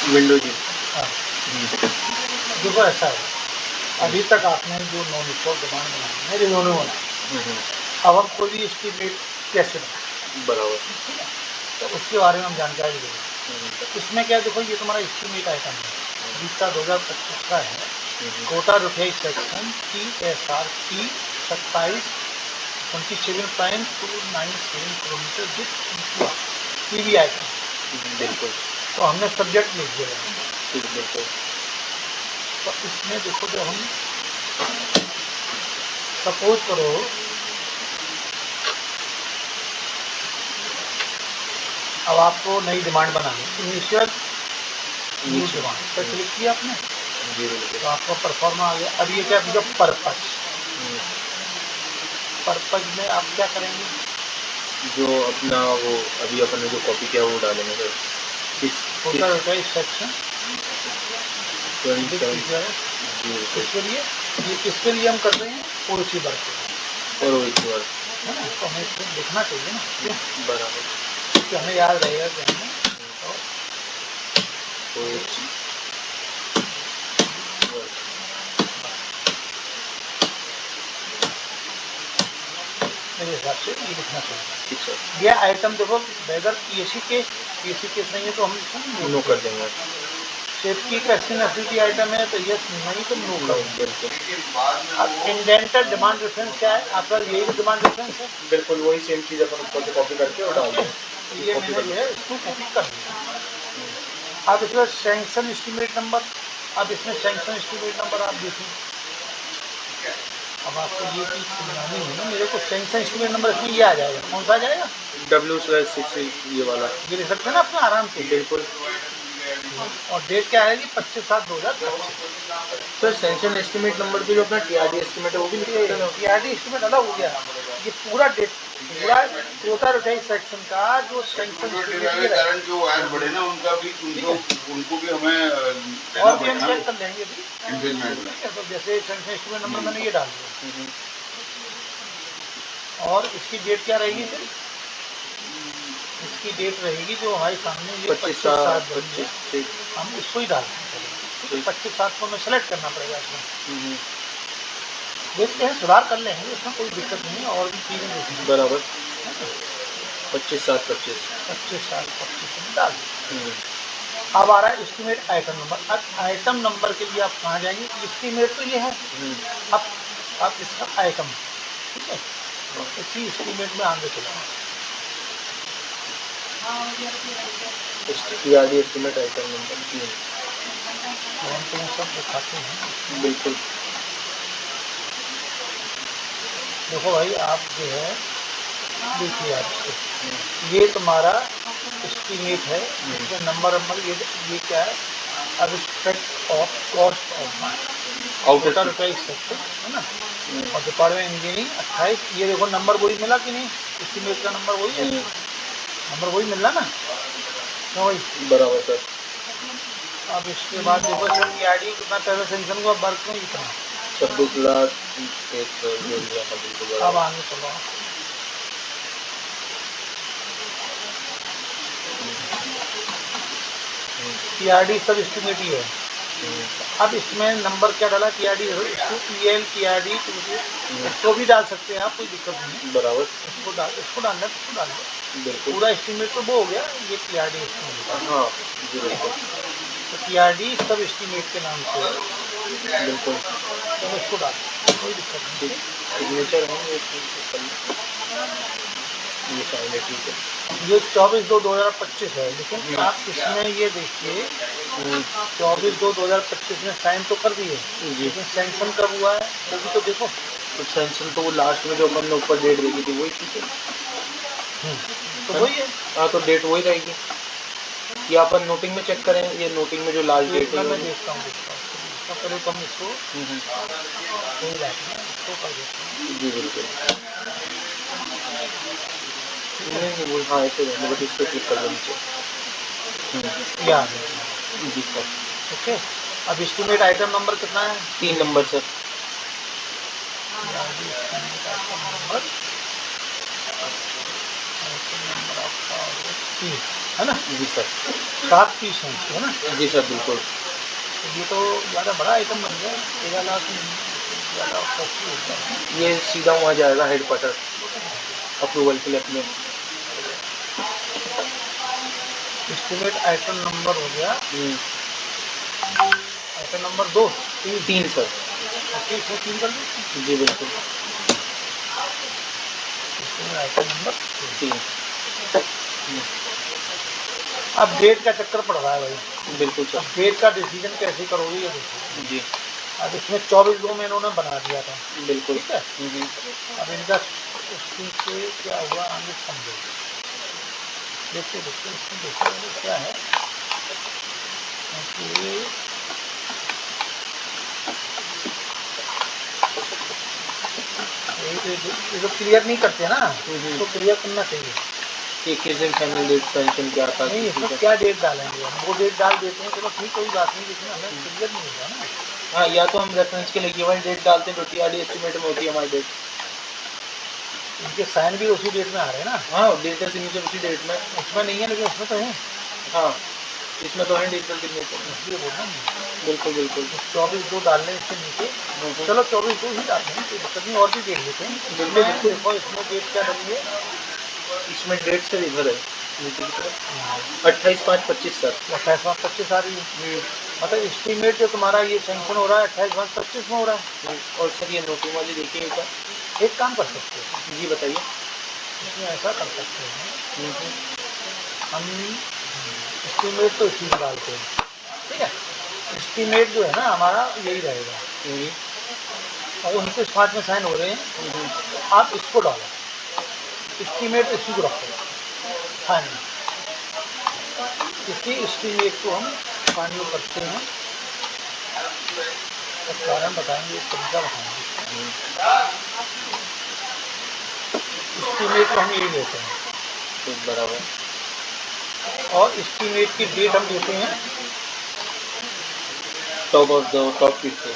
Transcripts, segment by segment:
Window जी। हाँ, देखो ऐसा है, अभी तक आपने जो नॉन स्टॉप डिमांड बनाई है रिन्होने बनाई, अब हम कोई भी एस्टीमेट कैसे बनाए, बराबर। ठीक है, तो उसके बारे में हम जानकारी देंगे। तो इसमें क्या है, देखो ये तुम्हारा एस्टीमेट आइटम है, जिसका 2025 का है, कोटा रुपये section TSRP 27.297 kilometre with PV item. बिल्कुल। तो हमने सब्जेक्ट लिख दिया है, बिल्कुल। तो इसमें देखो जो हम सपोज करो अब आपको नई डिमांड बनानी, इनिशियल न्यू डिमांड पर क्लिक किया आपने, तो आपका परफॉर्मा आ गया। अब ये क्या पूछा, पर्पज, पर्पज में आप क्या करेंगे, जो अपना वो अभी अपन ने जो कॉपी किया वो डालेंगे सर। कोटा रुपये सेक्शन 27 इसके लिए, ये किसके लिए हम कर रहे हैं, ओसी वर्क और वो इस बार है ना, तो हमें इसको देखना चाहिए ना, क्यों, बराबर। कि हमें याद रहेगा कि हमने तो मेरे हिसाब से ये लिखना चाहिए। ठीक सर। ये आइटम देखो, अगर पीएससी केस नहीं है तो हम इसको नो कर देंगे। सेफ्टी का नेसेसिटी आइटम है तो यस, नहीं तो नो कर देंगे। बिल्कुल। अब इंडेंटेड डिमांड रेफरेंस क्या है आपका, यही तो डिमांड रेफरेंस है, बिल्कुल वही सेम चीज़ अपन ऊपर से कॉपी करके और डाल देंगे। ये मैंने जो है इसको कॉपी कर दिया। अब इसमें सैंक्शन एस्टीमेट नंबर, अब इसमें सैंक्शन एस्टीमेट नंबर आप देखिए, अब आपको ये चीज़ समझानी है ना मेरे को, सैंक्शन एस्टीमेट नंबर इसमें ये आ जाएगा, कौन सा आ जाएगा, W/6 ये वाला। ये लिख सकते हैं ना अपना आराम से, बिल्कुल। और डेट क्या आएगी 25/7/2025। सर सैंक्शन एस्टीमेट नंबर पे जो अपना TRD एस्टीमेट है वो भी लिख सकते हैं ना। TRD एस्टीमेट अलग हो गया, ये पूरा डेट, पूरा कोटा रुपये सेक्शन का जो सैंक्शन कारण जो वायर बढ़े ना उनका भी उनको भी हमें और भी हम चेक कर लेंगे अभी, इन्वेस्टमेंट ठीक है, तो जैसे सैंक्शन एस्टीमेट नंबर मैंने ये डाल दिया, और इसकी डेट क्या रहेगी फिर, इसकी डेट रहेगी जो हमारे सामने ये 25/7 हम इसको ही डाल देंगे, 25/7 को हमें सेलेक्ट करना पड़ेगा इसमें, देखते हैं सुधार कर लेंगे, इसमें कोई दिक्कत नहीं है, और भी चीज़ें देखेंगे बराबर। 25/7/25 डाल। अब आ रहा है एस्टीमेट आइटम नंबर। अब आइटम नंबर के लिए आप कहाँ जाएंगे, एस्टीमेट तो ये है, अब इसका आइटम, ठीक है, इसी एस्टीमेट में आगे चलो, TRD एस्टीमेट आइटम नंबर 3। तो हम तुम्हें सब दिखाते हैं। बिल्कुल। देखो भाई आप जो है देखिए, आप ये तुम्हारा एस्टीमेट है, इसमें नंबर ये क्या है, अब effect of cost of quota रुपये सेक्शन है ना, और डिपार्टमेंट इंजीनियरिंग 28, ये देखो नंबर वही मिला कि नहीं, एस्टीमेट का नंबर वही है, नंबर वही मिल रहा ना, क्यों भाई, बराबर सर। अब इसके बाद देखो सर TRD कितना पहले सेंक्शन को वर्क में इतना 26,01,000। अब आगे चलो, TRD सब एस्टीमेट ही है। अब इसमें नंबर क्या डाला, TRD इसको EL TRD इसको भी डाल सकते हैं आप, कोई दिक्कत नहीं है, बराबर। इसको डालना तो इसको डाल दो, पूरा एस्टीमेट तो वो हो गया, ये TRD एस्टीमेट, हाँ जी बिल्कुल। तो TRD सब एस्टीमेट के नाम से है, बिल्कुल। तो इसको डाल दो, कोई दिक्कत नहीं है, सिग्नेचर है ठीक है। ये 24/2/2025 है, लेकिन आप इसमें ये देखिए 24/2/2025 में साइन तो कर दिए, लेकिन सैंक्शन कब हुआ है वो भी तो देखो, तो सैंक्शन तो वो लास्ट में जो अपन ने ऊपर डेट देखी थी वही ठीक है। तो वही है, हाँ तो डेट वही रहेगी, या अपन नोटिंग में चेक करें, ये नोटिंग में जो लास्ट डेट है मैं देखता हूँ पहले तो हम इसको कोई बात नहीं, इसको कर देते हैं जी बिल्कुल। नहीं वो हाँ ऐसे रहेंगे, बस इस पर क्लिक कर दो नीचे, ये आ गया जी सर। ओके। अब एस्टीमेट आइटम नंबर कितना है, 3 नंबर सर। नंबर आपका 3, है ना? जी सर। 7 पीस हैं इसके, है ना? जी सर बिल्कुल। तो ये तो ज़्यादा बड़ा आइटम बन गया, 13 लाख ज़्यादा कॉस्टली हो गया। ये सीधा वहाँ जाएगा हेडक्वार्टर अप्रूवल के लिए अपने। एस्टिमेट आइटम नंबर हो गया, आइटम नंबर 2, 3 सर। ओके, इसमें 3 कर दो। जी बिल्कुल। Estimate item number 3। अब डेट का चक्कर पड़ रहा है भाई। बिल्कुल अब सर। डेट का डिसीजन कैसे करोगे ये देखो। जी अब इसमें 24/2 में इन्होंने बना दिया था, बिल्कुल। ठीक है? अब इनका उसमें से क्या हुआ आगे समझो। देखते देखते इसमें देखो क्या है कि ये तो क्लियर नहीं करते ना, तो क्लियर करना चाहिए कि किस दिन फाइनल डेट सैंक्शन क्या था। नहीं, इसमें क्या डेट डालेंगे हम, वो डेट डाल देते हैं, चलो ठीक, कोई बात नहीं, लेकिन हमें क्लियर नहीं होगा ना। हाँ, या तो हम रेफरेंस के लिए गिवन डेट डालते हैं जो टीआरडी एस्टिमेट में होती है हमारी डेट। इनके साइन भी उसी डेट में आ रहे हैं ना। हाँ, डिजिटल सिग्नेचर उसी डेट में। उसमें नहीं है लेकिन उसमें तो है। हाँ, इसमें तो है डिजिटल सिग्नेचर। इसलिए बोल रहा हूँ, बिल्कुल बिल्कुल। 24/2 डाल लें इसके नीचे। चलो 24/2 ही डालते हैं, कोई दिक्कत नहीं, और भी देख लेते हैं। बिल्कुल, इसमें बिल्कुल। देखो इसमें डेट क्या डली है, इसमें डेट सर इधर है नीचे की तरफ 28/5/25 सर। 28/5/25 आ रही है। मतलब एस्टीमेट जो तुम्हारा ये सैंक्शन हो रहा है 28/5/25 में हो रहा है। और सर ये नोटिंग वाली देखिए एक बार। एक काम कर सकते हो, जी बताइए। इसमें ऐसा कर सकते हैं, हम एस्टीमेट तो इसी में डालते हैं, ठीक है? एस्टीमेट जो है ना हमारा यही रहेगा, और 29/5 में साइन हो रहे हैं, आप इसको डालो, एस्टीमेट इसी को रखो फाइनल। इसी एस्टीमेट को हम फाइनल करते हैं, तो कारण बताएंगे, एक तरीका बताएंगे। एस्टीमेट को हम यही लेते हैं, बराबर। और एस्टीमेट की डेट हम देते हैं top of the top piece पे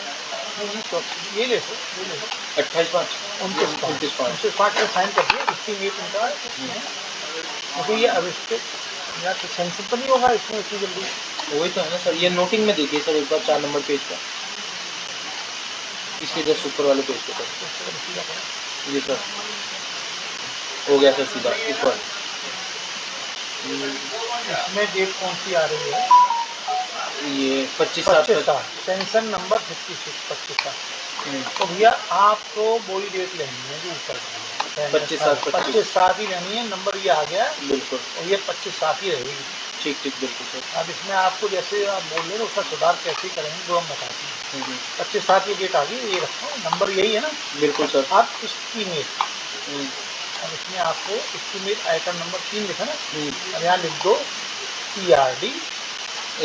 नहीं, तो ये ले लो, ये ले लो 28/5 29/5 में साइन कर दिया एस्टीमेट इनका है। क्योंकि ये अब इस पे या तो सेंसर तो नहीं होगा इसमें इतनी जल्दी। वही तो है ना सर। ये नोटिंग में देखिए सर एक बार 4 नंबर पेज पर, इसके जस्ट ऊपर वाले पेज पे सर। जी सर, हो गया सर सीधा ऊपर। इसमें डेट कौन सी आ रही है, ये 25/7 सेंसन नंबर 56 25/7। तो भैया आपको वही डेट लेनी है जो ऊपर 25/7 ही लेनी है, नंबर ये आ गया बिल्कुल। और ये 25/7 ही रहेगी। ठीक ठीक बिल्कुल सर। अब इसमें आपको जैसे आप बोल रहे हो उसका सुधार कैसे करेंगे वो हम बताते हैं। 25/7 की डेट आ गई, ये रखो, नंबर यही है ना। बिल्कुल सर। आप एस्टीमेट, अब इसमें आपको एस्टीमेट आइटम नंबर 3 लिखा ना, अब यहाँ लिख दो TRD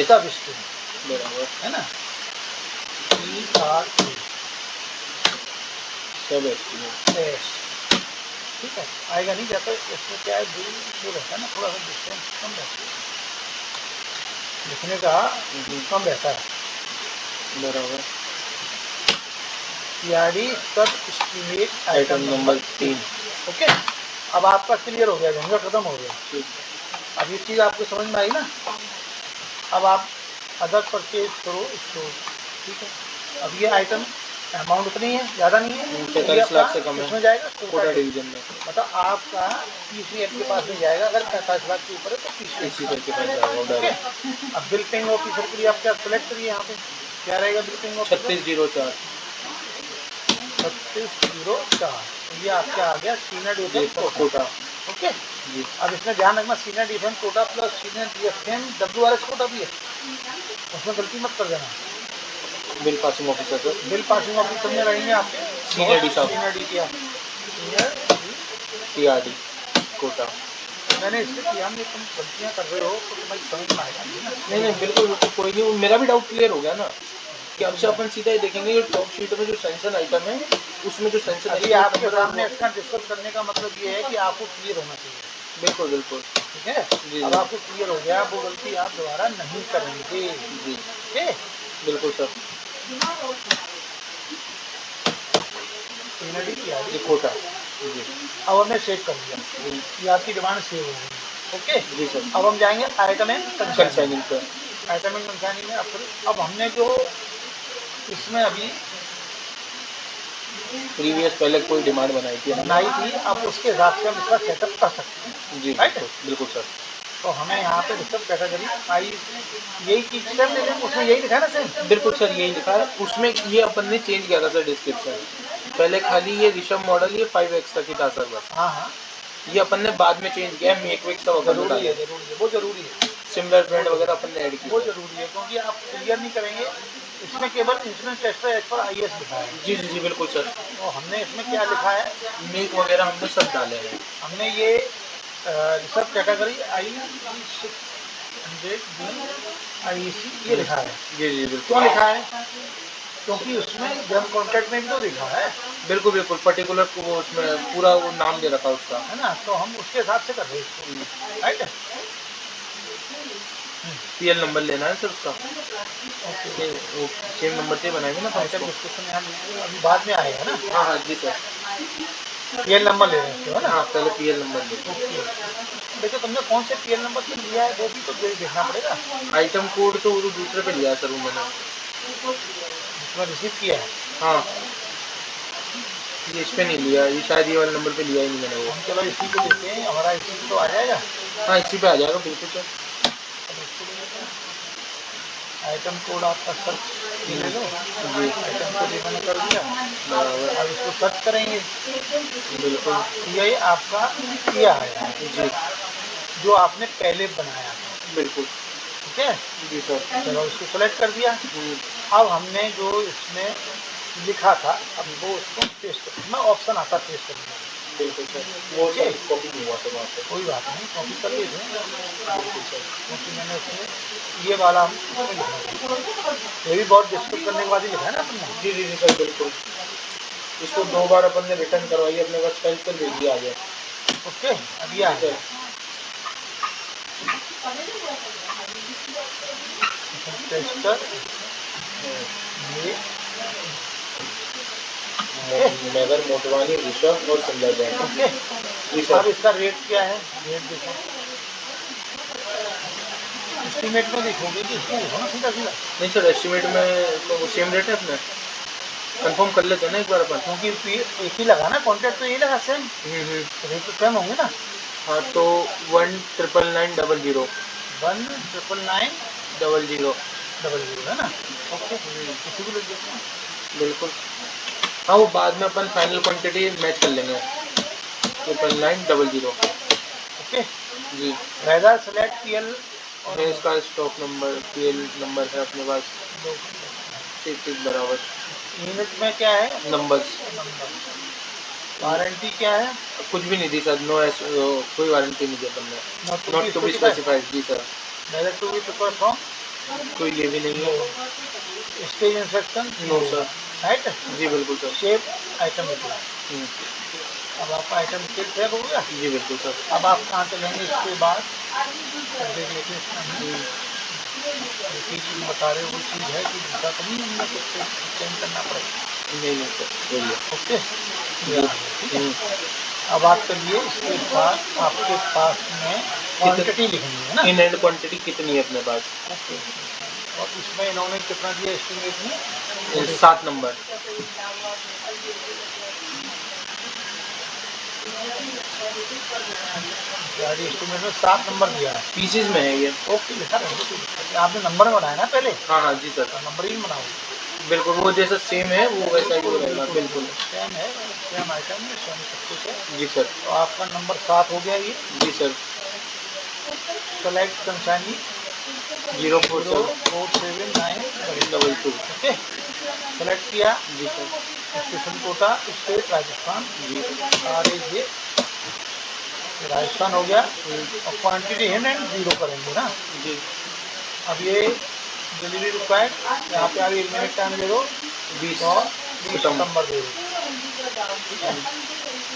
सब एस्टीमेट, बराबर है ना, TRD सब एस्टिमेट। ठीक है, आएगा नहीं जाता, इसमें क्या है जो रहता है ना, थोड़ा सा डिस्टेंस कम रहता है, लिखने का कम रहता है। बराबर। TRD सब एस्टीमेट आइटम नंबर 3। ओके, अब आपका क्लियर हो गया, झंझट खत्म हो गया। अब ये चीज़ आपको समझ में आई ना। अब आप अदर परचेज करो इसको, ठीक है? अब ये आइटम अमाउंट उतनी है, ज़्यादा नहीं है, 45 लाख से कम है। इसमें जाएगा कोटा डिवीजन में मतलब आपका PCL के पास में जाएगा, अगर 45 लाख के ऊपर है तो PCL इसी तरह के पास जाएगा डायरेक्ट। अब बिल पेइंग ऑफिसर के लिए आप क्या सेलेक्ट करिए, यहाँ पे क्या रहेगा बिल पेइंग ऑफिसर 3604 3604, ये आपका आ गया सीनियर डिफेंस कोटा। ओके जी। अब इसमें ध्यान रखना, senior defence quota plus senior DFM WRS quota भी है, उसमें गलती मत कर देना। Bill passing officer sir. Bill passing officer में रहेंगे आपके सीनियर डी साहब। Senior TRD quota. मैंने इसलिए किया, नहीं तुम गलतियाँ कर रहे हो तो तुम्हारी समझ में आएगा ना। नहीं बिल्कुल बिल्कुल, कोई नहीं, मेरा भी डाउट क्लियर हो गया ना कि अब से अपन सीधा ही देखेंगे जो टॉप शीट में जो सेंशन आइटम है उसमें जो सेंशन अभी आपके सामने इसका डिस्कस करने का मतलब ये है कि आपको क्लियर होना चाहिए। बिल्कुल बिल्कुल। ठीक है, अब आपको क्लियर हो गया, वो गलती आप दोबारा नहीं करेंगे। जी ठीक, बिल्कुल सर। सीनियर डी किया कोटा। जी अब हमने सेव कर दिया, ये आपकी डिमांड सेव हो गई। ओके। जी सर। अब हम जाएंगे आइटम एंड कंसाइनिंग। कंसाइनिंग पे आइटम एंड कंसाइनिंग में अब हमने जो इसमें अभी प्रीवियस पहले कोई डिमांड बनाई थी हमने। बनाई थी, अब उसके हिसाब से हम इसका सेटअप कर सकते हैं। जी राइट। बिल्कुल बिल्कुल सर। तो हमें यहाँ पे रिसर्च कैटेगरी आई, यही चीज सेम ले लेंगे, उसमें यही लिखा है ना सेम। बिल्कुल सर यही लिखा है उसमें। ये अपन ने चेंज किया था सर डिस्क्रिप्शन। पहले खाली ये ऋषभ मॉडल ये 5x तक ही था सर बस। हाँ हाँ, ये अपन ने बाद में चेंज किया है, मेक वेक सब अपन ने जरूरी डाला है, है। जरूरी है, वो जरूरी है, सिमिलर ब्रांड वगैरह अपन ने ऐड की वो है। जरूरी है, क्योंकि आप क्लियर नहीं करेंगे। इसमें केवल instrument tester as per IS लिखा है। जी जी जी बिल्कुल सर। तो हमने इसमें क्या लिखा है, मेक वगैरह हमने सब डाले हैं। हमने ये रिसर्च कैटेगरी IE600B IEC ये लिखा है। जी जी क्यों बिल्कुल लिखा है? क्योंकि उसमें जब कॉन्ट्रैक्ट में भी तो लिखा है बिल्कुल बिल्कुल पर्टिकुलर वो उसमें पूरा वो नाम दे रखा उसका। है ना, तो हम उसके हिसाब से कर रहे हैं इसको। राइट है। पीएल नंबर लेना है सर उसका। ओके। वो सेम नंबर से बनाएंगे ना अपन आइटम उसको। डिस्क्रिप्शन यहाँ अभी बाद में आएगा ना। हाँ हाँ जी सर। PL नंबर ले रहे हैं इसको, है ना। हाँ पहले पीएल नंबर लेते ओके। देखो तुमने कौन से PL नंबर पे लिया है वो भी तो देखना पड़ेगा। हैं। आइटम कोड तो वो दूसरे पे लिया है सर वो मैंने। जिसमें रिसीव किया है। हाँ ये इस पे नहीं लिया, ये शायद ये वाले नंबर पे लिया ही नहीं मैंने वो। हम चलो इसी पे लेते हैं, हमारा इसी पे तो आ जाएगा। हाँ इसी पे आ जाएगा बिल्कुल सर। चलो इसको ले लेते हैं। आइटम कोड आपका सर्च ये ले लो। जी आइटम कोड ये मैंने कर दिया। बराबर अब इसको सर्च करेंगे, बिल्कुल। ये आपका ये आया जी जो आपने पहले बनाया था। बिल्कुल। ठीक है, जी सर। चलो इसको सेलेक्ट कर दिया। अब हमने जो इसमें लिखा था, अब वो उसको पेस्ट करना, ऑप्शन आता है पेस्ट करने का। बिल्कुल सर वो ओके, सर कॉपी नहीं हुआ था वहाँ पे। कोई बात नहीं, कॉपी कर लेते हैं, बिल्कुल सर। क्योंकि मैंने उसमें ये वाला हम इसमें लिखना था। ये भी बहुत डिस्कस करने के बाद ही लिखा है ना अपन ने। जी जी जी सर बिल्कुल। इसको 2 बार अपन ने रिटर्न करवाई अपने पास कल कल भेज दिया आ गया। ओके, अब ये आ जी गया। टेस्टर ये नगर मोटवानी ऋषभ और सिमला बैंक। ओके। जी अब सर। इसका रेट क्या है, रेट देखो, एस्टीमेट में देखोगे कि इसमें देखो ना सीधा सीधा, नहीं सर एस्टिमेट में तो वो सेम रेट है अपने। कंफर्म कर लेते हैं ना एक बार अपन। क्योंकि एक ही लगा ना कॉन्ट्रैक्ट, तो यही लगा सेम, रेट तो सेम होंगे ना। हाँ तो 1,999,000 1,999,000 00 है ना। ओके, इसी को लिख देते हैं। बिल्कुल। हाँ वो बाद में अपन फाइनल क्वांटिटी मैच कर लेंगे। 999,000 ओके, जी वेदर सेलेक्ट PL और है इसका स्टॉक नंबर पीएल नंबर है अपने पास। ठीक ठीक बराबर। यूनिट में क्या है, नंबर्स नंबर। वारंटी क्या है, कुछ भी नहीं दी सर। नो कोई वारंटी नहीं दी अपन ने। नॉट टू बी स्पेसिफाइड जी sir. Direct to be prepare from कोई ये भी नहीं है। Stage instruction no sir. Right. जी बिल्कुल सर। Save item detail. हम्म, अब आपका आइटम डिटेल सेव हो गया। जी बिल्कुल सर। अब आप कहाँ चलेंगे इसके बाद, अब देख लेते हैं इसमें हम। एक ही चीज़ बता रहे, वो चीज़ है कि दूसरा तो नहीं हमने कुछ चेंज करना पड़ेगा। नहीं नहीं सर वही है। ओके, ये आ गया, ठीक है। हम्म, अब आप चलिए इसके बाद आपके पास में क्वांटिटी लिखनी है ना। इन एंड क्वांटिटी कितनी है अपने पास। ओके, और इसमें इन्होंने कितना दिया एस्टिमेट में, 7 नंबर। गाड़ी एस्टिमेट में 7 नंबर दिया है। पीसेज में है ये। ओके, लिखा रहने दो, आपने नंबर बनाया ना पहले, हाँ हाँ जी सर। तो नंबर ही बनाओ। बिल्कुल वो जैसा सेम है वो वैसा ही वो रहेगा बिल्कुल। सेम है, सेम आइटम है, सेम सब कुछ है। जी सर। तो आपका नंबर 7 हो गया ये। जी sir. Select consignee 047 04792। Okay, select किया। जी sir. Station Kota state Rajasthan, जी RAJ राजस्थान हो गया। और क्वांटिटी है ना 0 करेंगे ना। जी अब ये डिलीवरी रिक्वायर्ड, यहाँ पे अभी 1 मिनट टाइम दे दो, 20 और 20 सितंबर सितंबर दे दो। ठीक है,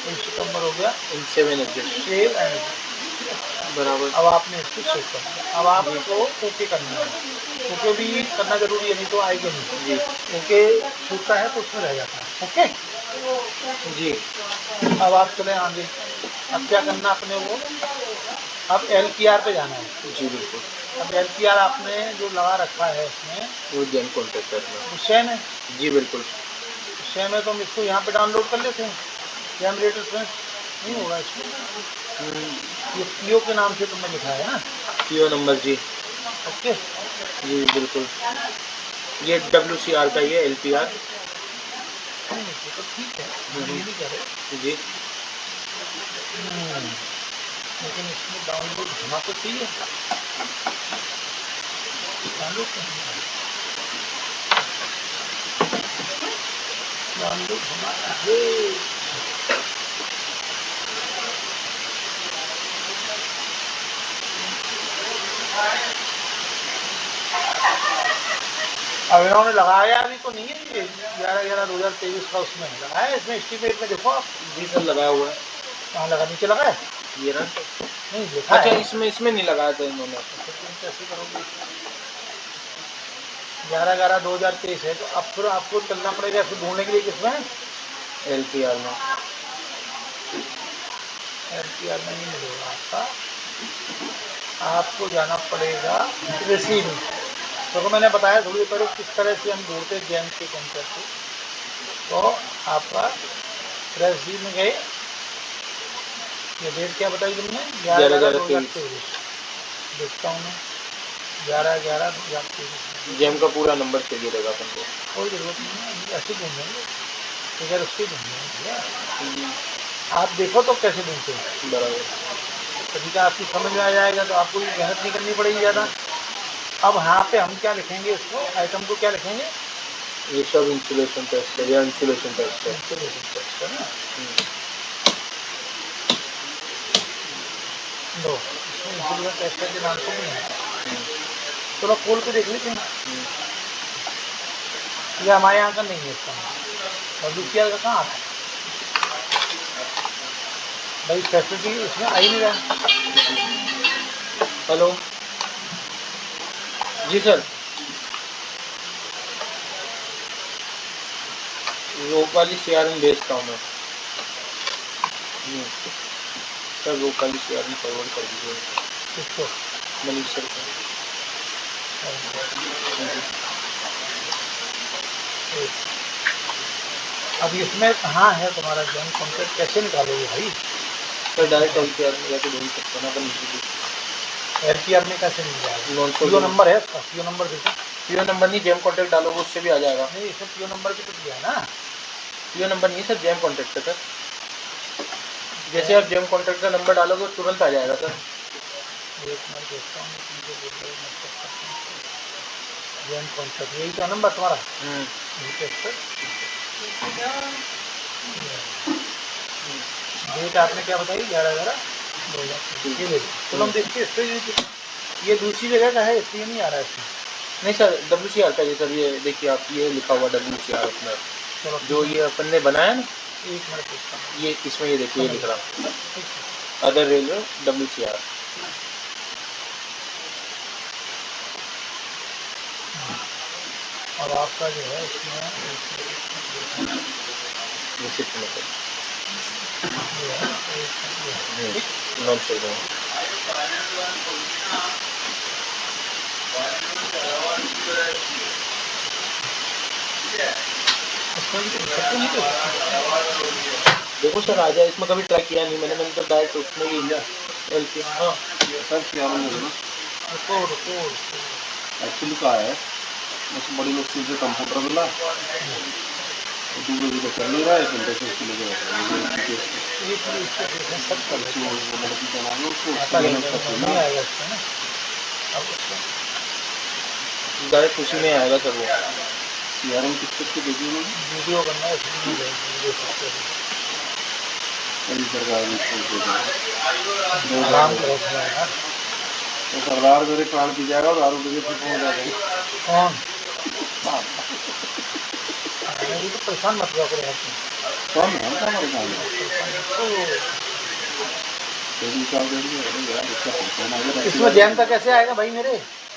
20 सितंबर हो गया। 7 एग्जिट सेव एंड, बराबर। अब आपने इसको सेव कर दिया। अब आपको ओके करना है, ओके भी करना जरूरी है, नहीं तो आएगी नहीं। जी ओके छूटता है तो उसमें रह जाता है। ओके, जी अब आप चले आगे। अब क्या करना अपने वो, अब LPR पे जाना है। जी बिल्कुल, अब LPR आपने जो लगा रखा है इसमें वो जेम कॉन्ट्रैक्टर में। वो सेम है। जी बिल्कुल। सेम है तो हम इसको यहाँ पे डाउनलोड कर लेते हैं। जेम रेफरेंस नहीं होगा इसमें। ये PO के नाम से तुमने लिखा है ना। PO नंबर जी। ओके, जी बिल्कुल। ये WCR का ये LPR। नहीं नहीं वो तो ठीक है, हम ये नहीं कह रहे। जी लेकिन इसमें डाउनलोड होना तो चाहिए। डाउनलोड डाउनलोड होना चाहिए। अब इन्होंने लगाया अभी तो नहीं है ये 11/11/2023 का उसमें लगाया है। इसमें एस्टीमेट में देखो आप जी सर, लगाया हुआ है। कहाँ लगा, नीचे लगा है? ये ना नहीं लिखा अच्छा, है। इसमें नहीं लगाया था इन्होंने। तो तुम कैसे करोगे? 11/11/2023 है तो अब फिर आपको चलना पड़ेगा फिर ढूंढने के लिए किसमें? LPR में। LPR में नहीं मिलेगा आपका, आपको जाना पड़ेगा रेसीव में। तो मैंने बताया थोड़ी देर पहले किस तरह से हम ढूंढते हैं जेम के कंटेंट को। तो आपका रेसीव में गए, ये डेट क्या बताई तुमने? 11/11/2023। देखता हूँ मैं 11/11/2023। जेम का पूरा नंबर चाहिए रहेगा अपन को। कोई ज़रूरत नहीं है, ऐसे ढूंढेंगे इधर उससे ढूंढेंगे भैया। आप देखो तो कैसे ढूंढते हैं, बराबर। तरीका आपकी समझ में आ जाएगा तो आपको भी मेहनत नहीं करनी पड़ेगी ज़्यादा। अब यहाँ पे हम क्या लिखेंगे, इसको आइटम को क्या लिखेंगे? ये सब इंसुलेशन टेस्ट है या इंसुलेशन टेस्ट है। इंसुलेशन टेस्ट है ना। लो इसमें इंसुलेशन टेस्ट के नाम से नहीं है। चलो खोल के देख लेते हैं। ये हमारे यहाँ का नहीं है इसका, WCR का कहाँ आता है भाई? फैसिलिटी इसमें आ ही नहीं रहा। हेलो जी सर, रोक वाली CRM भेजता हूँ मैं। सर रोक वाली CRM फॉरवर्ड कर दीजिए किसको? मनीष सर को। अब इसमें कहाँ है तुम्हारा जेम कॉन्ट्रैक्ट, कैसे निकालोगे भाई? सर डायरेक्ट LPR में जाके ढूंढ सकते हो ना अपन इजीली। LPR में कैसे मिल जाएगा? नॉन PO नंबर है इसका, PO नंबर देखो। PO नंबर नहीं, जेम कॉन्ट्रैक्ट डालोगे उससे भी आ जाएगा। नहीं इसमें PO नंबर भी तो दिया है ना। PO नंबर नहीं सर, जेम कॉन्ट्रैक्ट है सर। जैसे आप जेम कॉन्ट्रैक्ट का नंबर डालोगे तुरंत आ जाएगा सर। एक मिनट देखता हूँ तुमको बोल रहे हो, मैं चेक करता हूँ। जेम कॉन्ट्रैक्ट यही तो नंबर तुम्हारा, यही टेस्ट है। डेट आपने क्या बताई? 11/11/2023। ये देखो, चलो हम देखते हैं इस पे। ये दूसरी जगह का है इसलिए नहीं आ रहा है इसमें। नहीं सर, WCR का ये सर, ये देखिए आप, ये लिखा हुआ WCR अपना चलो जो ये अपन ने बनाया ना, एक मिनट देखता हूँ। ये इसमें ये देखिए, ये लिख रहा ठीक है। Other railway WCR। और आपका जो है इसमें रिसिप्ट में सर ये है, ठीक। नॉन चल इसमें भी तो सबको नहीं दे सकते। देखो सर, आ जाए इसमें, कभी ट्राई किया नहीं मैंने तो डायरेक्ट उसमें ही LP। हाँ सर क्या बोल रुको रुको एक्चुअली क्या है, बस बड़ी मुश्किल से कंप्यूटर मिला, दो बजे तक कर नहीं रहा है, घंटे से उसको लेके बैठा हूँ। एक मिनट इसको देखना, सब कर उसको लेते हैं। वो लड़की का नाम है, उसको आता उससे नहीं उसका नहीं खोलना। आएगा इसमें ना। अब उसको डायरेक्ट उसी में आएगा सर वो। CRM किस किस को देखी उन्होंने, वीडियो करना है इसमें नहीं दे सकते अभी। कई सरकार ने छोड़ दिया। आराम करो थोड़ा यार। तो सरदार मेरे प्राण पी जाएगा, दारू पी के फिर पहुंच जाएगा। कौन? अरे तो परेशान मत हुआ करो यार तुम। कौन है हम क्या परेशान है? परेशान मत हो। तेरी साल दे दिए, अरे यार इसका फोन आ गया। इसमें जैन का कैसे आएगा भाई मेरे?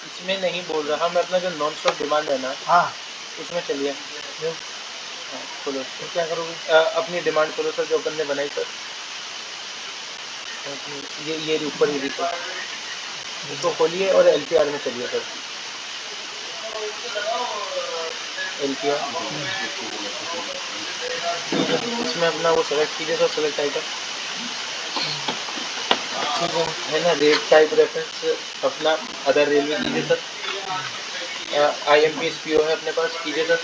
इसमें नहीं बोल रहा, मैं अपना जो नॉन स्टॉप डिमांड है ना, हाँ उसमें चलिए। देख, खोलो तो क्या करोगे? अपनी डिमांड खोलो सर, जो अपन ने बनाई सर। ये ऊपर ही दिखो, इसको खोलिए और LPR में चलिए सर। LPR इसमें अपना वो सेलेक्ट कीजिए सर, सेलेक्ट आइटम है ना, रेट टाइप रेफरेंस अपना अदर रेलवे कीजिए सर। IMPS PO है अपने पास, कीजिए सर।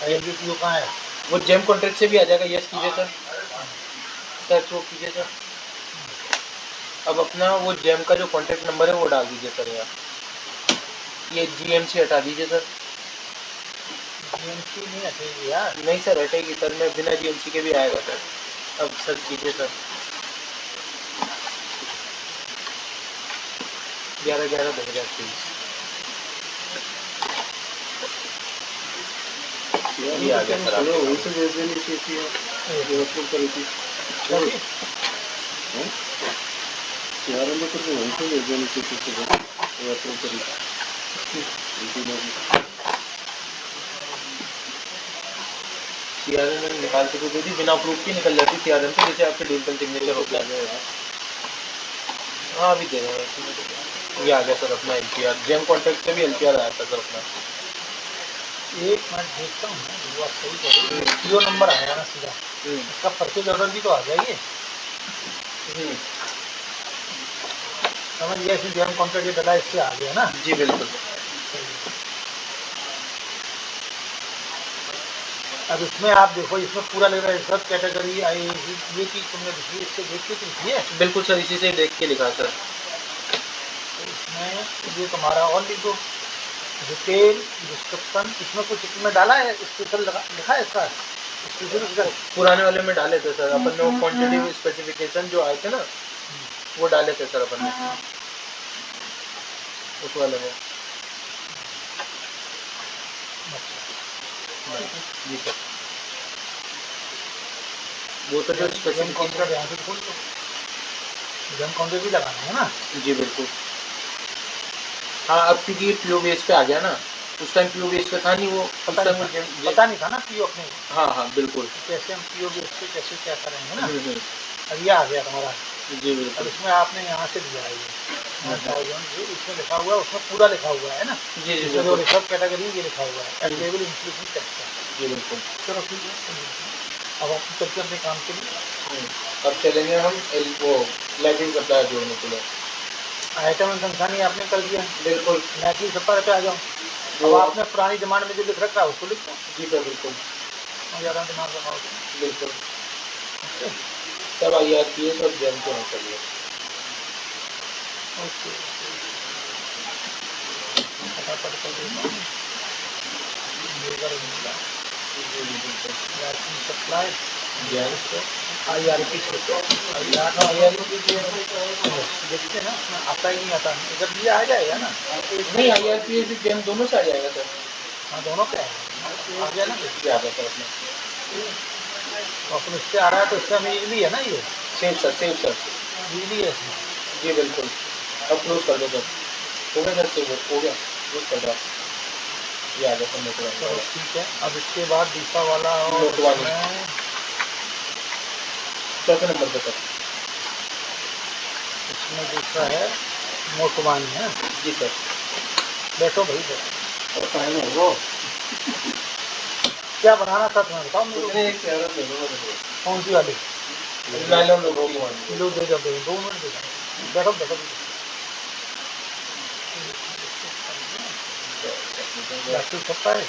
IMPS PO कहाँ है? वो जेम कॉन्ट्रैक्ट से भी आ जाएगा, यस कीजिए सर। सर्च वो कीजिए सर। अब अपना वो जेम का जो कॉन्टैक्ट नंबर है वो डाल दीजिए सर यहाँ। ये GMC हटा दीजिए सर। GMC नहीं हटेगी यार। नहीं सर हटेगी सर, मैं बिना GMC के भी आएगा सर। अब सर्च कीजिए सर, 11/11/2023। ये आ गया सर आपके वही से भेज देनी चाहिए थी यार, जो अप्रूव करी थी। CRM में करके वहीं से भेज देनी चाहिए थी सुबह, वो अप्रूव करी थी। CRM में निकाल के तो दे दी, बिना अप्रूव की निकल जाती CRM से, जैसे आपके डिजिटल सिग्नेचर होता है। हाँ अभी दे रहे हैं। ये आ गया सर अपना LPR, जेम कॉन्टैक्ट से भी LPR आया था सर अपना। एक मिनट देखता हूँ मैं, वो आप सही कह रहे हो। PO नंबर आया ना सीधा, इसका परचेज ऑर्डर भी तो आ गया ये। समझ गया, इसमें जेम कॉन्ट्रैक्ट ये डला इससे आ गया ना। जी बिल्कुल। अब इसमें आप देखो, इसमें पूरा लग रहा है सब कैटेगरी आई, ये चीज़ तुमने लिखी, इससे देख के तो लिखी है। बिल्कुल सर, इसी से देख के लिखा सर। तो इसमें ये तुम्हारा और लिख दो, डिटेल डिस्क्रिप्शन, इसमें कुछ इसमें डाला है स्पेशल लिखा है इसका स्पेसिफिक। पुराने वाले में डाले थे सर अपन ने, वो क्वांटिटी स्पेसिफिकेशन जो आए थे ना वो डाले थे सर अपन ने उस वाले में। जी सर, वो तो जो स्पेसिफिकेशन यहाँ से खोल दो, जेम कॉन्ट्रैक्ट भी लगाना है ना। जी बिल्कुल। हाँ अब क्योंकि PO बेस पे आ गया ना, उस टाइम PO बेस पे था नहीं वो, पता नहीं था ना PO अपने। हाँ हाँ बिल्कुल। कैसे हम PO बेस पे कैसे क्या करेंगे ना। अब ये आ गया तुम्हारा। जी बिल्कुल। अब इसमें आपने यहाँ से दिया है ये 1000, इसमें लिखा हुआ है, उसमें पूरा लिखा हुआ है ना। जी जी इसमें जो रिसर्च कैटेगरी ये लिखा हुआ है, अवेलेबल इंक्लूसिव टेक्स्ट। जी बिल्कुल। चलो ठीक है, अब आप चलते अपने काम के लिए। अब चलेंगे हम वो लाइटिंग सप्लाई जोड़ने के लिए। आइटम एंड कंसानी आपने कर दिया, बिल्कुल। मैथिली सप्लाई पे आ जाओ। अब आपने पुरानी डिमांड में जो लिख रखा है उसको लिख दो। जी सर बिल्कुल। ज़्यादा दिमाग लगाओ। बिल्कुल सब IRPS और जेम को हम करिए। ओके, फटाफट कर देता हूँ। सप्लाई IRP देखते ना, आता ही नहीं आता, जब ये आ जाएगा ना। नहीं IRPS जेम दोनों से आ जाएगा सर। हाँ दोनों पे आ गया ना। ये आ गया सर अपना। तो अपन इससे आ रहा है तो इससे हमें इजली है ना, ये सेव सर इजली है इसमें। जी बिल्कुल। अब क्लोज कर दो सर, हो गया सर, सेव हो गया, क्लोज कर दो आप। ये आ गया सर मोटवानी। चलो ठीक है, अब इसके बाद दूसरा वाला और मोटवानी चौथे नंबर पे सर। इसमें दूसरा है मोटवानी है। जी सर। बैठो भाई बैठो। और टाइम है वो क्या बनाना था तुम्हें बताओ मेरे को। एक CRM दे दो मुझे। कौन सी वाली? नायलॉन लो दे दो, 2 मिनट दे दो। बैठो बैठो बैठो सकता है।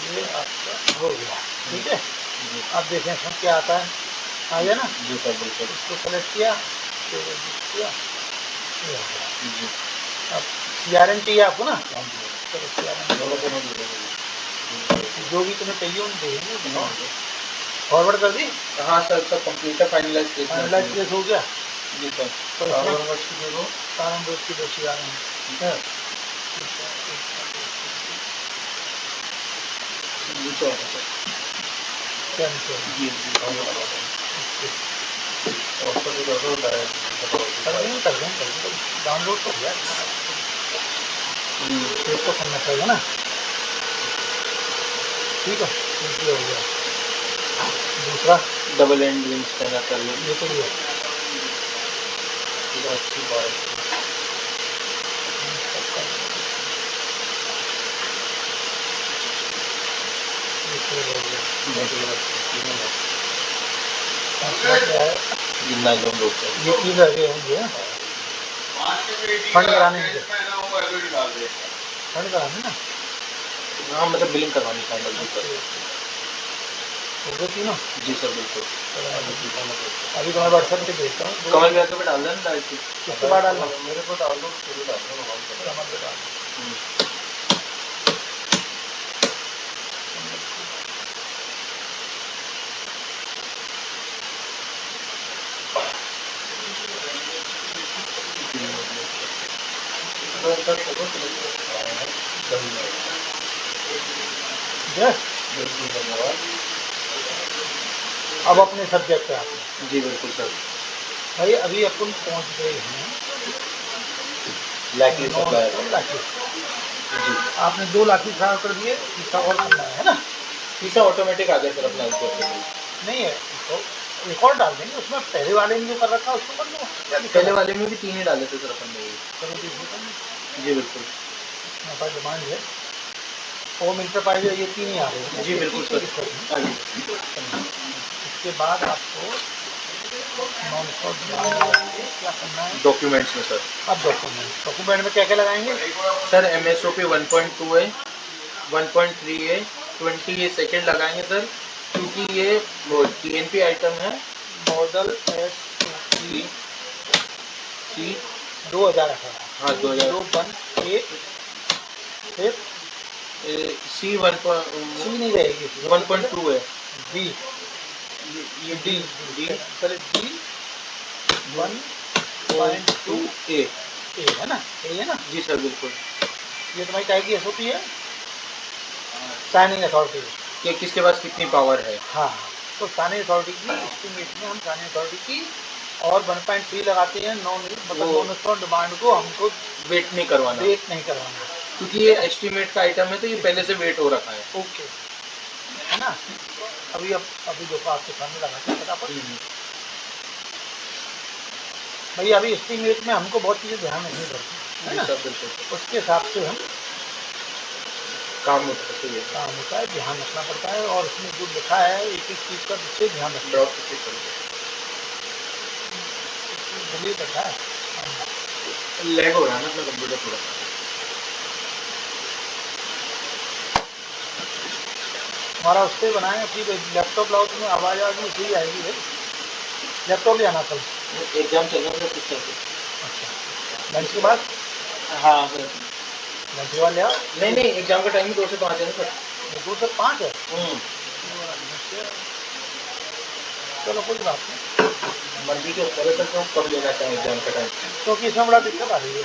ये आपका हो गया, ठीक है। अब देखें इसमें क्या आता है, आ गया ना। जी सर बिल्कुल। इसको सेलेक्ट किया, अब CRM चाहिए आपको ना। चलो CRM जो भी तुम्हें चाहिए उन देंगे, फॉरवर्ड कर दी। हाँ सर सब कंप्लीट है, फाइनलाइज केस हो गया। जी सर। तो और इसमें वर्ष की दे दो, कारण रोज की दोषी आ रहे हैं। ठीक है। नीचे होगा सर। क्या नीचे है? जी और तो भी दोनों कर दें डाउनलोड तो गया, सेव तो करना चाहिए ना। ठीक है, ये हो गया। दूसरा डबल एंड रिंग स्कैनर कर लो। ये तो ये अच्छी बात है। तो हो गया। जितना लोग होते हैं। ये 3 लगे होंगे फंड कराने के फंड कराने ना हाँ मतलब बिलिंग करवानी फाइनल जी सर। हो गए तीनों। जी सर बिल्कुल। अभी तो मैं व्हाट्सएप पे भेजता हूँ। कमल भैया को भी डाल देना डाल के। किसके बाद डालना? मेरे को डाल दो, फिर डाल दो। कमल पे डाल दो। ठीक है? अब अपने सब्जेक्ट पे आते हैं। जी बिल्कुल सर। भाई अभी अपन पहुंच गए हैं लाइकली सप्लायर। लाठी। जी आपने 2 लाठी खराब कर दिए, तीसरा और करना है ना? तीसरा ऑटोमेटिक आ गया सर अपना ऊपर से। नहीं है तो एक और डाल देंगे उसमें। पहले वाले में जो कर रखा है उसको कर लो। क्या दिक्कत पहले है? वाले में भी 3 ही डाले थे सर अपन ने। चलो ठीक है, जी बिल्कुल। हमारा डिमांड है 100 मीटर पाइप ये 3 ही आ रहे हैं। जी बिल्कुल सर। आइए। उसके बाद आपको नॉन स्टॉप क्या करना है? डॉक्यूमेंट्स में सर। अब डॉक्यूमेंट में क्या क्या लगाएंगे? सर MSOP 1.2 है, 1.3 है, 20 ये सेकंड लगाएंगे सर, क्योंकि ये वो TNP आइटम है। Model SOP C 2018। हाँ 2000 1 फिर C सी नहीं रहेगी, 1.2 है। डी ये D पहले डी 1.2 A। ए है ना? ए है ना? जी सर बिल्कुल। ये तुम्हारी क्या की SOP है? Signing authority. ये किसके पास कितनी पावर है। हाँ, तो साइनिंग अथॉरिटी की एस्टीमेट में हम साइनिंग अथॉरिटी की और 1.3 लगाते हैं। नॉन स्टॉप डिमांड को हमको वेट नहीं करवाना, वेट नहीं करवाना, क्योंकि ये एस्टीमेट का आइटम है तो ये पहले से वेट हो रखा है। ओके है ना? अभी देखो आपके सामने लगाते हैं फटाफट। भाई अभी एस्टीमेट में हमको बहुत चीज़ें ध्यान रखनी पड़ती है ना? उसके हिसाब से हम काम होता है, काम होता है, ध्यान रखना पड़ता है। और उसमें जो लिखा है एक एक चीज़ का विशेष ध्यान रखना है। डिलीट रखा है, लैग हो रहा है ना अपना कंप्यूटर थोड़ा। हमारा उस पर बनाए अपनी लैपटॉप लाओ, तुम्हें आवाज़ आ गई उसी आएगी भाई। लैपटॉप ले आना कल। एग्जाम चल रहा है कुछ तरह। अच्छा, लंच के बाद? हाँ सर। लंच के बाद ले आओ। नहीं एग्जाम का टाइम 2 से 5 है ना सर। 2 से 5 है? चलो कोई बात नहीं, मर्जी के ऊपर है सर, तो कब लेना चाहें एग्जाम का टाइम। क्योंकि इसमें बड़ा दिक्कत आ रही है।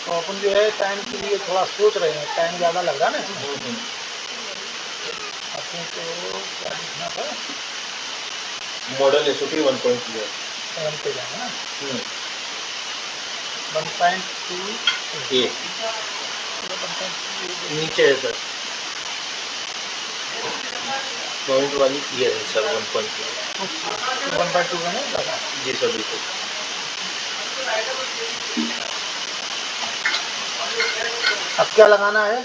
तो अपन जो है टाइम के लिए थोड़ा सोच रहे हैं, टाइम ज़्यादा लग रहा है ना इसमें। अपने को क्या लिखना था? मॉडल SOP 1.2 है। एम पे जाना ना, 1.2 ए नीचे है सर। पॉइंट वाली ये है सर 1.2। 1.2 का नहीं लगा। जी सर बिल्कुल। अब क्या लगाना है?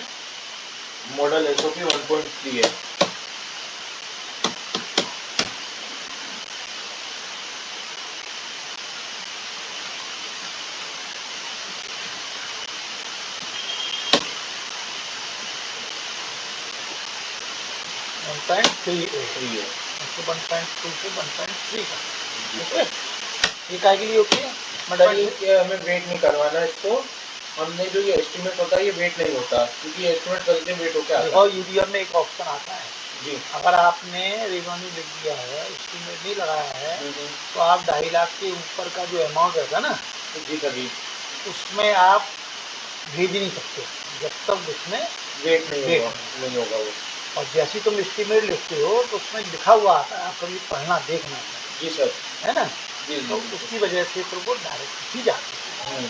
मॉडल SOP 1.3 है। थ्री है। 1.2 से 1.3 का, ठीक है। ये काय के लिए होती है? हमें वेट नहीं करवाना इसको। हमने जो ये एस्टिमेट होता है ये वेट नहीं होता, क्योंकि एस्टिमेट करके वेट होकर आता है। देखो यूडीआर में एक ऑप्शन आता है जी। अगर आपने रेवेन्यू लिख दिया है, एस्टिमेट नहीं लगाया है, तो आप 2.5 लाख के ऊपर का जो अमाउंट रहता है ना, जी सर उसमें आप भेज नहीं सकते जब तक उसमें वेट नहीं होगा वो। और जैसे तुम एस्टिमेट लिखते हो तो उसमें लिखा हुआ आता है, आप कभी पढ़ना देखना। जी सर। है ना? जी तो उसकी वजह से फिर वो डायरेक्ट ही जाती है।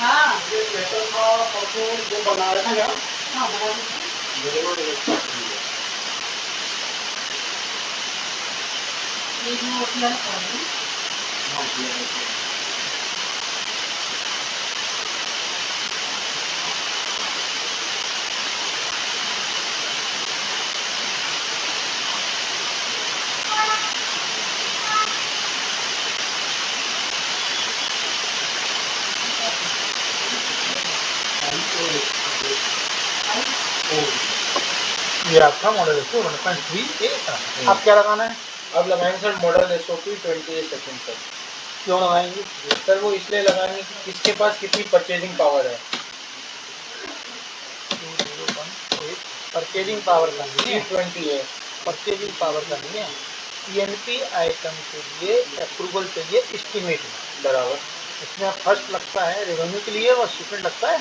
हाँ ये लेटर का परसों जो बना रहे थे क्या? हाँ बना दीजिए। एक में रोटी वाला खा लेंगे। ये आपका मॉडल है 1.3 आप क्या लगाना है? अब लगाएंगे sir model SOP 28 second sir. क्यों लगाएंगे? सर वो इसलिए लगाएंगे कि किसके पास कितनी परचेजिंग पावर है। 2018 परचेजिंग पावर का नहीं है, C20 है। परचेजिंग पावर का नहीं है, PNP आइटम के लिए अप्रूवल चाहिए एस्टीमेट में। बराबर। इसमें फर्स्ट लगता है रेवेन्यू के लिए और सेकंड लगता है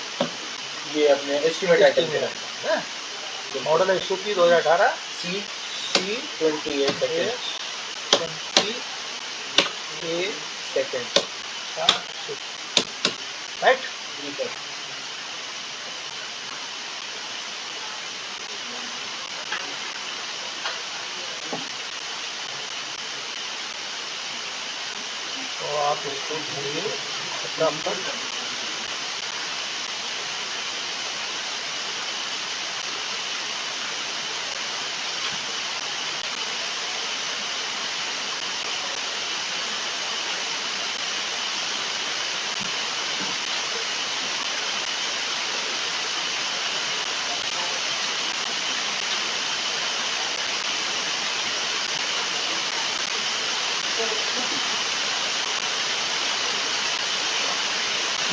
ये अपने एस्टीमेट आइटम के एस्टीमेट है। Model SOP 2018 C28 second 28 second. Right. जी सर। तो आप इसको ढूंढिए फटाफट।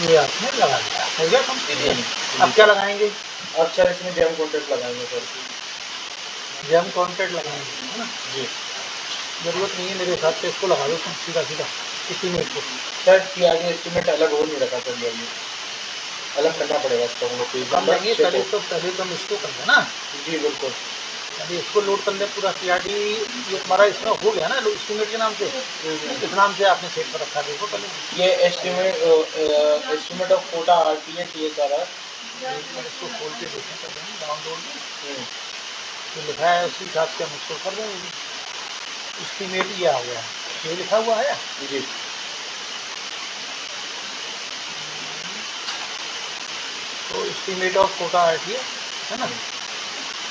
ये आपने लगा दिया, हो गया कंप्लीट। अब क्या लगाएंगे? अब सर इसमें जेम कॉन्ट्रैक्ट लगाएंगे सर। जेम कॉन्ट्रैक्ट लगाएंगे है ना? जी। जरूरत नहीं है मेरे हिसाब से, इसको लगा दो तुम सीधा सीधा एस्टीमेट को। सर TRD एस्टीमेट अलग हो नहीं रखा सर, ये अलग करना पड़ेगा इसको हम लोग को। हम लेंगे पहले तो हम इसको कर लें ना। जी बिल्कुल। अभी इसको लोड कर ले पूरा TRD। ये तुम्हारा इसमें हो गया ना एस्टीमेट के नाम से, किस नाम से आपने सेट कर रखा है देखो पहले। ये एस्टीमेट ऑफ कोटा RTS ये सारा। एक मिनट इसको खोल के देखें पहले डाउनलोड में जो लिखा है उसी हिसाब से हम इसको कर देंगे। एस्टीमेट ये आ गया, ये लिखा हुआ है जी। तो एस्टीमेट ऑफ कोटा RTS है ना।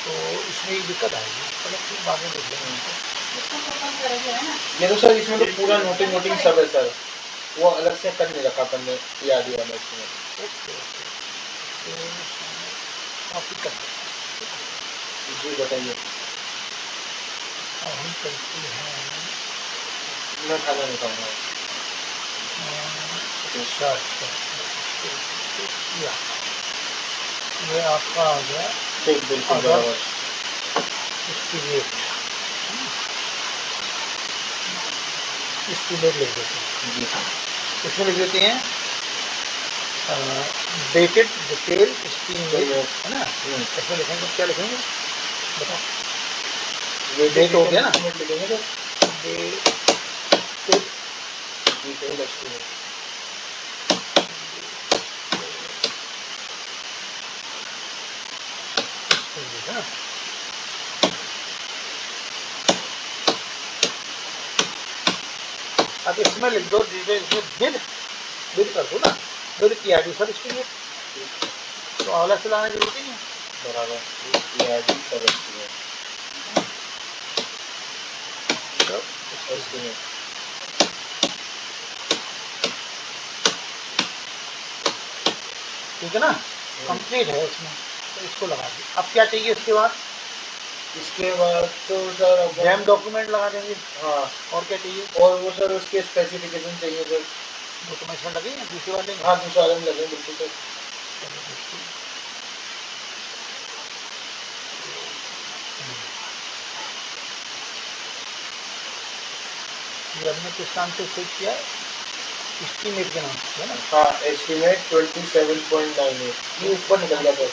तो इसमें ये दिक्कत आएगी, चलो फिर बाद में देख लेंगे इसको। इसको तो कम करेंगे है ना। ये तो सर इसमें तो पूरा नोटिंग सब है सर, वो अलग से कर नहीं रखा अपन ने TRD वाला इसमें। ओके ओके तो कॉपी कर दें। जी बताइए। अब हम करते हैं मैं खाना नहीं खाऊंगा। अच्छा अच्छा किया, ये आपका आ गया ठीक बिल्कुल अगर बराबर। एस्टीमेट लिख देते हैं, जी इसमें लिख देते हैं डेटेड डिटेल एस्टीमेट है ना। इसमें लिखेंगे क्या लिखेंगे बताओ? डेट हो गया ना, लिखेंगे तो डेटेड डिटेल एस्टीमेट। है ना। अब इसमें लिख दो डिटेल, इसमें बिल कर दो ना, बिल TRD सब एस्टीमेट, तो अगला से लाने की जरूरत ही नहीं है। बराबर TRD सब एस्टीमेट। एस्टीमेट ठीक है ना, कंप्लीट है इसमें। तो इसको लगा दी। अब क्या चाहिए इसके बाद? इसके बाद तो सर जैम डॉक्यूमेंट लगा देंगे। हाँ और क्या चाहिए? और वो सर उसके स्पेसिफिकेशन चाहिए सर। वो तो इसमें लगेंगे दूसरे वाले में। हाँ दूसरे वाले में लगे बिल्कुल सर। ये हमने किस नाम से सेट किया है? एस्टीमेट के नाम से है ना। हाँ एस्टीमेट 27.98 ये ऊपर निकल गया सर।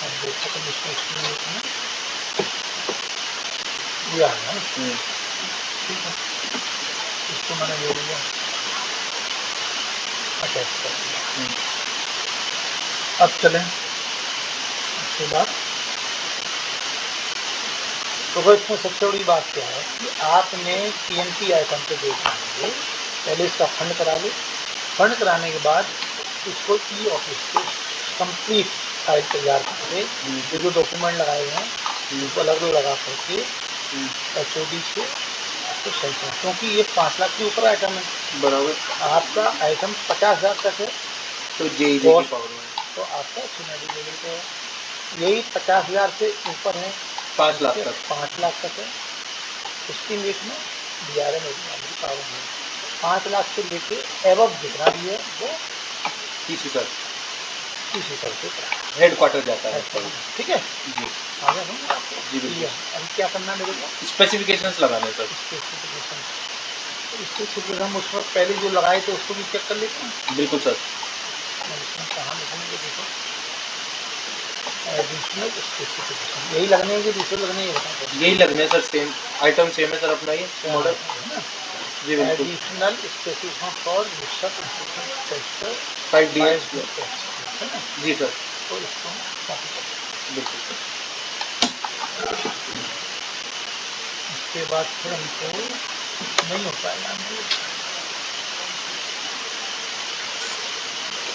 अब देखो तो इसमें estimate में ये आ गया ना, ठीक है। इसको मैंने ले लिया, अटैच कर दिया। अब चलें उसके बाद, तो भाई इसमें सबसे बड़ी बात क्या है कि आपने PNP आइटम पे देखना है, पहले इसका फंड करा लो, फंड कराने के बाद इसको E-ऑफिस से कंप्लीट फाइल तैयार करके जो डॉक्यूमेंट लगाए हैं उसको अलग अलग लगा करके HOD से आपको सेंक्शन, क्योंकि ये 5 लाख के ऊपर आइटम है, बराबर। आपका आइटम 50,000 तक है, तो JEE की Cost- पावर में तो आपका सिनेरियो लेवल पे है, यही 50,000 से ऊपर है 5 लाख तक 5 लाख तक है। एस्टीमेट में DRM की पावर है 5 लाख से लेके एबव जितना भी है वो TC सर इसी तरह से हेडक्वार्टर जाता है। ठीक है, जी आगे हम आपको जी बिल्कुल। अभी क्या करना है मेरे को, स्पेसिफिकेशंस लगाने सर। स्पेसिफिकेशन हम उसमें पहले जो लगाए थे उसको भी चेक कर लेते हैं। बिल्कुल सर। कहाँ लिखेंगे, देखो एडिशनल स्पेसिफिकेशन, यही लगने हैं कि दूसरे लगने हैं, बता दो। यही लगने सर, सेम आइटम सेम है सर अपना ये मॉडल। जी बिल्कुल। Additional specification for research institution tester 5DS है ना, जी सर तो इसको हम कॉपी कर लेते बिल्कुल सर। हैं। उसके बाद फिर हमको नहीं हो पाएगा, नहीं,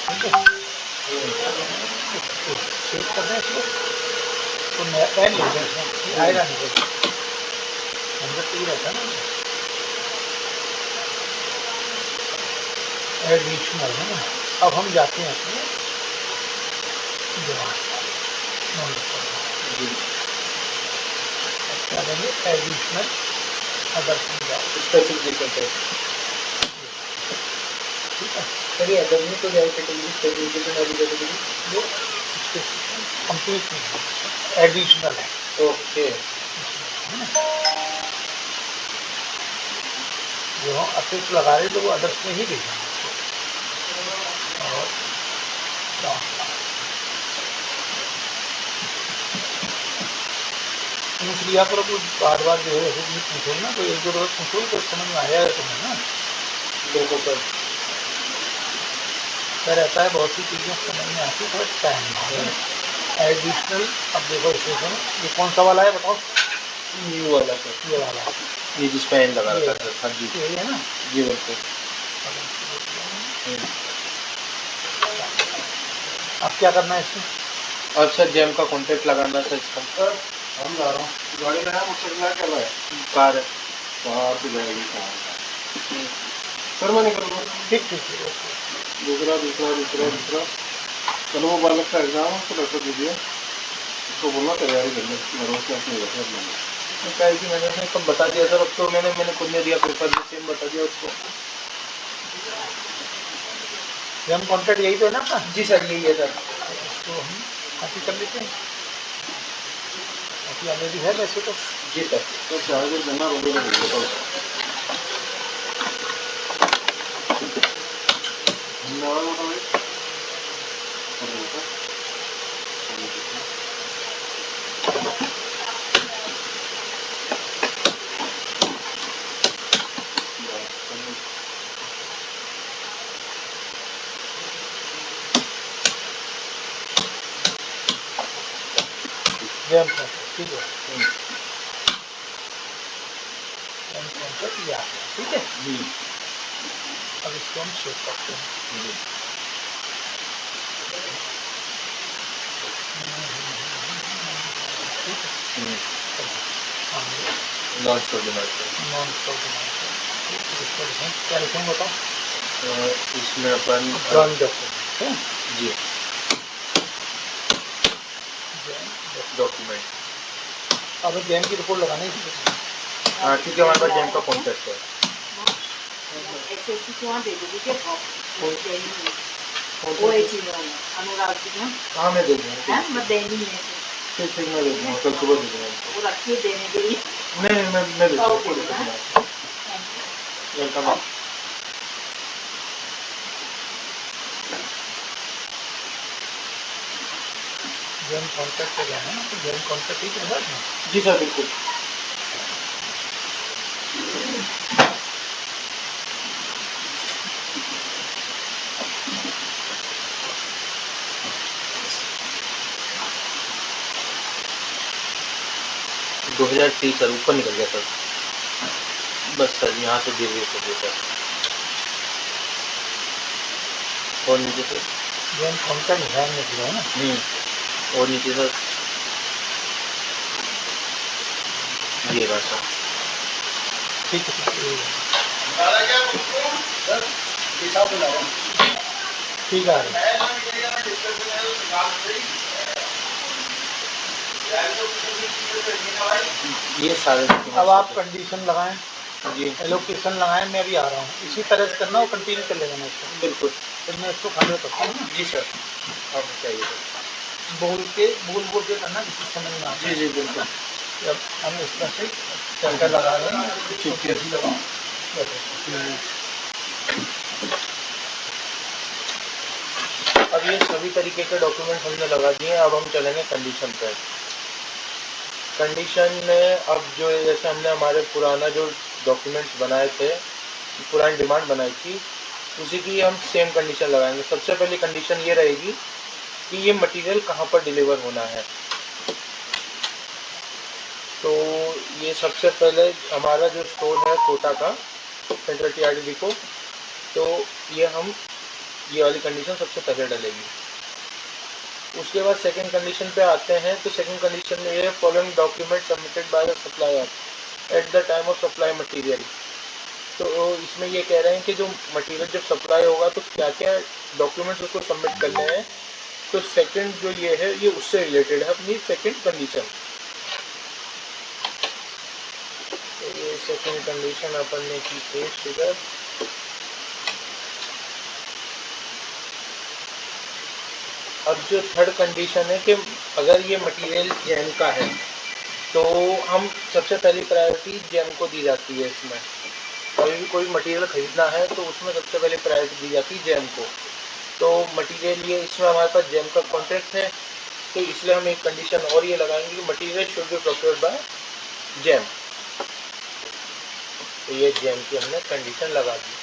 ठीक है, सेव कर दें इसको, तो नया पैन हो गया इसमें, आएगा नहीं कोई, अंदर तो ही रहता है ना। एडिशनल है ना, अब हम जाते हैं अपने जवाब क्या देंगे, एडिशनल अदर स्पेसिफिकेशन सर। ठीक है, सर ये अदर में तो जाए कैटेगरी स्पेसिफिकेशन वाली कैटेगरी वो कंप्लीट नहीं है, एडिशनल है, ओके। है ना। जो हम अतिरिक्त लगा रहे तो वो अदर्स में ही देखेंगे और लिया पर कुछ बार बार जो है ऐसे भी पूछो ना, तो एक दो रोज पूछो तो समझ में आ जाएगा तुम्हें ना। बिल्कुल सर। क्या रहता है, बहुत सी चीज़ें समझ में आती थोड़ा टाइम है। एडिशनल, अब देखो इसमें ये कौन सा वाला है बताओ, न्यू वाला सर, ये वाला, ये जिस पे एन लगा रखा है सर। हाँ जी यही है ना, जी बिल्कुल। अब क्या करना है इसमें, अब सर जेम का कॉन्टेक्ट लगाना सर इसका। सर हम जा रहा हूँ, गाड़ी में है, मोटरसाइकिल क्या है, कार है। बाहर से जाएगी कहाँ सर, मैं निकल रहा हूँ। ठीक ठीक ठीक, दूसरा दूसरा दूसरा दूसरा चलो वो बालक का एग्जाम है, उसको लेकर दीजिए, उसको बोलना तैयारी करने, रोज क्लास नहीं रहता है। क्या है कि मैंने उसने कब बता दिया सर, अब तो मैंने खुद ने दिया पेपर, सेम बता दिया उसको। हम कॉन्टेक्ट यही तो है ना अपना, जी सर यही है सर। इसको हम कॉपी कर लेते हैं, कॉपी ऑलरेडी है वैसे तो। जी सर। तो चाहे जो देना रोगे तो धन्यवाद। जेम कॉन्टेक्ट, ठीक है, जेम कॉन्टेक्ट ये आ गया, ठीक है। जी अब इसको हम सेव करते हैं। Non stop demand non stop क्या लिखेंगे बताओ, इसमें अपन जॉइन डॉक्यूमेंट है जी डॉक्यूमेंट। अब जेम की रिपोर्ट लगाने की, हाँ क्योंकि हमारे पास जेम का कॉन्टेक्ट है। SSC को वहाँ दे दो, ठीक है, वो एक चीज़ वाला अनुराग जी ना, हाँ मैं दे दूँगा। है मैं देनी है, ठीक ठीक मैं दे दूँगा, कल सुबह दे दूँगा उनको। वो रखिए देने के लिए। नहीं मैं दे दूँगा, ओके, कोई दिक्कत नहीं है। वेलकम। जेम कॉन्ट्रैक्ट पे जाना है तो जेम कॉन्ट्रैक्ट ही तो है। जी सर बिल्कुल। दो 2030 सर ऊपर निकल गया सर। बस सर यहाँ से गिर गए सर। और नीचे सर। जेम कॉन्ट्रैक्ट ध्यान में दिया है ना। और नीचे सर। ये रहा सर। ठीक है ठीक है। ये सारे अब आप कंडीशन लगाएं, जी एलोकेशन लगाएं, मैं भी आ रहा हूँ। इसी तरह से करना और कंटिन्यू कर लेगा मैं इसको। बिल्कुल। फिर मैं इसको खाली करता हूँ ना। जी सर आप बताइए सर। बोल के करना जिससे समझ में आता है। जी बिल्कुल। जब हम इस तरह से चक्कर लगा रहे हैं ठीक है। अब ये सभी तरीके के डॉक्यूमेंट हमने लगा दिए। अब हम चलेंगे कंडीशन पे। कंडीशन में अब जो जैसे हमने हमारे पुराना जो डॉक्यूमेंट्स बनाए थे, पुरानी डिमांड बनाई थी, उसी की हम सेम कंडीशन लगाएंगे। सबसे पहली कंडीशन ये रहेगी कि ये मटेरियल कहाँ पर डिलीवर होना है। तो ये सबसे पहले हमारा जो स्टोर है कोटा का, सेंट्रल टीआरडी डिपो, तो ये वाली कंडीशन सबसे पहले डलेगी। उसके बाद सेकंड कंडीशन पे आते हैं। तो सेकंड कंडीशन में ये following document submitted by the supplier at the time of supply material. तो इसमें ये कह रहे हैं कि जो मटेरियल जब सप्लाई होगा तो क्या क्या डॉक्यूमेंट्स उसको सबमिट करने हैं। तो सेकंड जो ये है ये उससे रिलेटेड है अपनी सेकंड कंडीशन। तो ये सेकंड कंडीशन अपन ने की थी फिगर। अब जो थर्ड कंडीशन है कि अगर ये मटेरियल जेम का है तो हम सबसे पहली प्रायोरिटी जेम को दी जाती है। इसमें कभी भी कोई मटेरियल खरीदना है तो उसमें सबसे पहले प्रायोरिटी दी जाती है जेम को। तो मटेरियल ये इसमें हमारे पास जेम का कॉन्ट्रैक्ट है, तो इसलिए हम एक कंडीशन और ये लगाएंगे कि material should be procured by GeM. तो ये जेम की हमने कंडीशन लगा दी।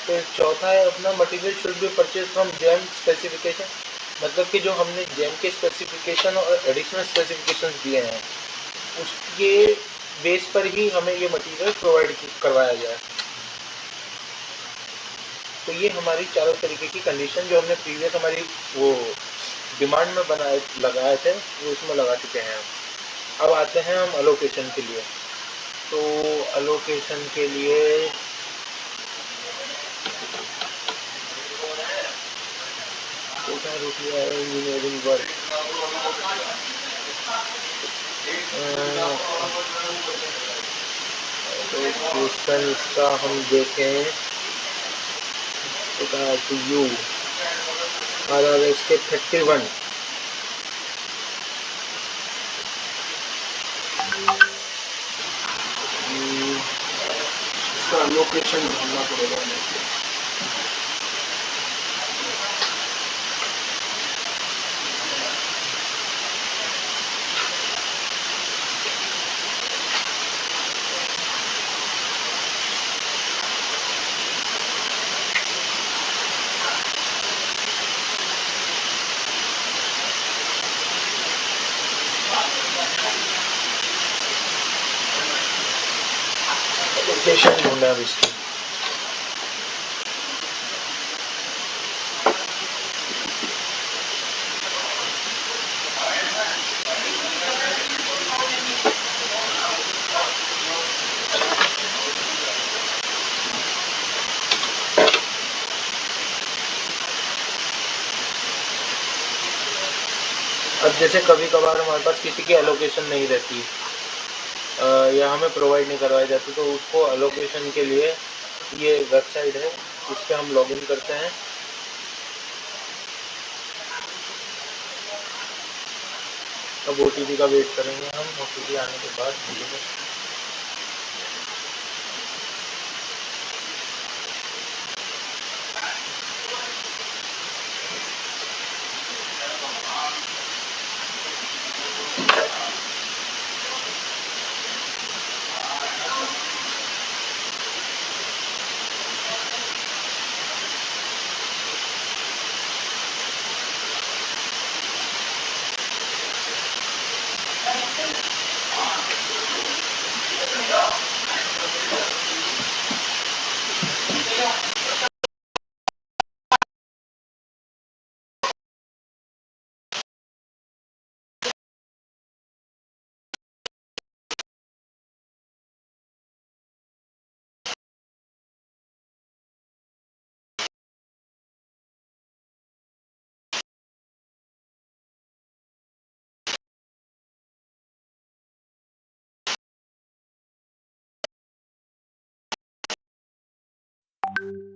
फिर चौथा है अपना material should be purchase from GeM specification. मतलब कि जो हमने जेम के स्पेसिफिकेशन और एडिशनल स्पेसिफिकेशन दिए हैं उसके बेस पर ही हमें ये मटेरियल प्रोवाइड करवाया जाए। तो ये हमारी चारों तरीके की कंडीशन जो हमने प्रीवियस हमारी वो डिमांड में लगाए थे वो इसमें लगा चुके हैं। अब आते हैं हम अलोकेशन के लिए। तो अलोकेशन के लिए इंजीनियरिंग वर्क तो क्वेश्चन इसका हम देखें तो यू इसके 31 इसका लोकेशन ढूंढना पड़ेगा। लोकेशन ढूंढना है इसकी। अब जैसे कभी कभार हमारे पास किसी की एलोकेशन नहीं रहती या हमें प्रोवाइड नहीं करवाई जाती, तो उसको एलोकेशन के लिए ये वेबसाइट है, इस पर हम लॉगिन करते हैं। अब OTP का वेट करेंगे हम। OTP आने के बाद मिलेंगे। है।